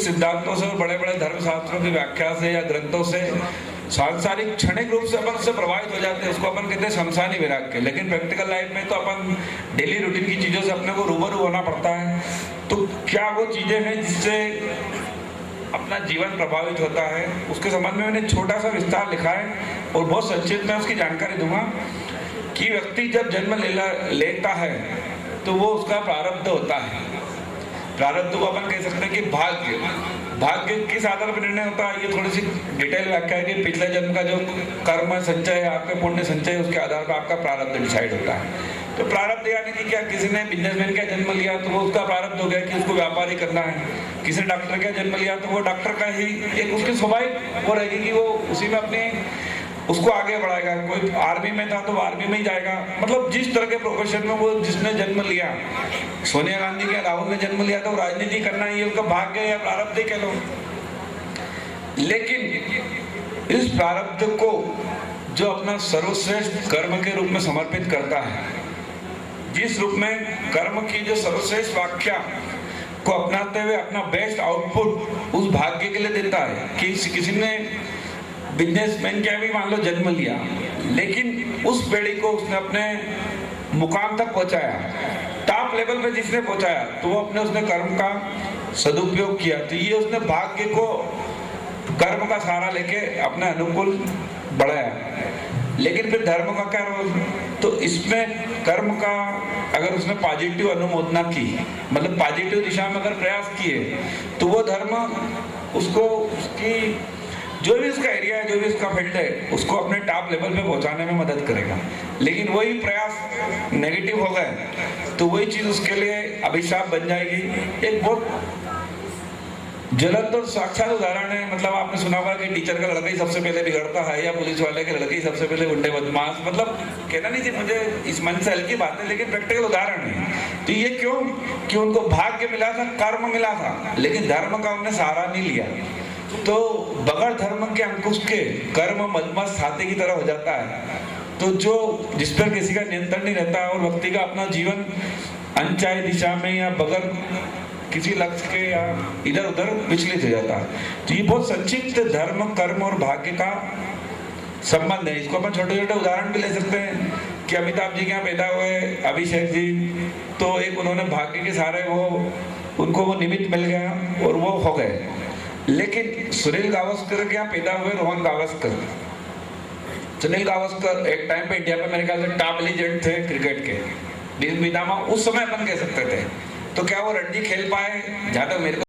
सिद्धांतों से और बड़े बड़े धर्मशास्त्रों की व्याख्या से या ग्रंथों से सांसारिक क्षणिक रूप से अपन से प्रभावित हो जाते हैं, उसको अपन कहते हैं शमशानी विराग के। लेकिन प्रैक्टिकल लाइफ में तो अपन डेली रूटीन की चीजों से अपने को रूबरू होना पड़ता है। तो क्या वो चीजें हैं जिससे अपना जीवन प्रभावित होता है, उसके संबंध में मैंने छोटा सा विस्तार लिखा है और बहुत संक्षिप्त में उसकी जानकारी दूंगा कि व्यक्ति जब जन्म लेता है तो वो उसका प्रारब्ध होता है। प्रारब्ध को अपन कह सकते हैं कि भाग्य किस आधार पर निर्णय होता है, ये थोड़ी सी डिटेल व्याख्या है कि पिछले जन्म का जो कर्म संचय है, आपके पुण्य संचय, उसके आधार पर आपका प्रारब्ध डिसाइड होता है। तो प्रारब्ध यानी कि क्या, किसी ने बिजनेसमैन का जन्म लिया तो वो उसका प्रारब्ध हो गया कि उसको व्यापारी करना है। किसी ने डॉक्टर का जन्म लिया तो वो डॉक्टर का ही एक उसकी स्वाभाविक वो रहेगी कि वो उसी में अपने उसको आगे बढ़ाएगा। कोई आर्मी में था तो वो आर्मी में ही जाएगा। मतलब जिस तरह के प्रोफेशन में वो जिसने जन्म लिया, सोनिया गांधी के राहुल ने जन्म लिया तो राजनीति करना ही उसका भाग्य या प्रारब्ध ही कह लो। लेकिन इस प्रारब्ध को जो अपना सर्वश्रेष्ठ कर्म के रूप में समर्पित करता है, जिस रूप में कर्म की जो सर्वश्रेष्ठ व्याख्या को अपनाते हुए अपना बेस्ट आउटपुट उस भाग्य के लिए देता है कि किसी ने बिजनेसमैन क्या भी मान लो जन्म लिया, लेकिन उस पीढ़ी को उसने अपने मुकाम तक पहुंचाया, टॉप लेवल पे जिसने पहुंचाया, तो वो अपने उसने कर्म का सदुपयोग किया। तो ये उसने भाग्य को कर्म का सहारा लेके अपने अनुकूल बढ़ाया। लेकिन फिर धर्म का क्या रोल, तो इसमें कर्म का अगर उसने पॉजिटिव अनुमोदना की, मतलब पॉजिटिव दिशा में अगर प्रयास किए, तो वो धर्म उसको उसकी जो भी उसका एरिया है, जो भी उसका फील्ड है, उसको अपने टॉप लेवल पे पहुंचाने में मदद करेगा। लेकिन वही प्रयास नेगेटिव हो गए तो वही चीज उसके लिए अभिशाप बन जाएगी। एक बहुत ज्वलंत और साक्षात उदाहरण है। मतलब आपने सुना होगा कि टीचर का लड़का ही सबसे पहले बिगड़ता है या पुलिस वाले के लड़के ही सबसे पहले गुंडे बदमाश। मतलब कहना नहीं चाहिए मुझे इस मन से हल्की बात है, लेकिन प्रैक्टिकल उदाहरण है। तो ये क्यों कि उनको भाग्य मिला था, कर्म मिला था, लेकिन धर्म का उन्होंने सहारा नहीं लिया। तो बगैर धर्म के अंकुश के कर्म मदमस्त हाथी की तरह हो जाता है। तो जो जिस पर किसी का नियंत्रण नहीं रहता और व्यक्ति का अपना जीवन अनचाही दिशा में या बगैर किसी लक्ष्य के या इधर उधर विचलित हो जाता है। तो ये बहुत संक्षिप्त धर्म, कर्म और भाग्य का संबंध है। इसको अपन छोटे छोटे उदाहरण भी ले सकते हैं कि अमिताभ जी के यहाँ पैदा हुए अभिषेक जी, तो एक उन्होंने भाग्य के सहारे उनको वो निमित्त मिल गया और वो हो गए। लेकिन सुनील गावस्कर के यहाँ पैदा हुए रोहन गावस्कर। सुनील गावस्कर एक टाइम पे इंडिया पे मेरे ख्याल से टॉप लीजेंड थे क्रिकेट के, उस समय अपन कह सकते थे। तो क्या वो रणजी खेल पाए? जहां तक मेरे को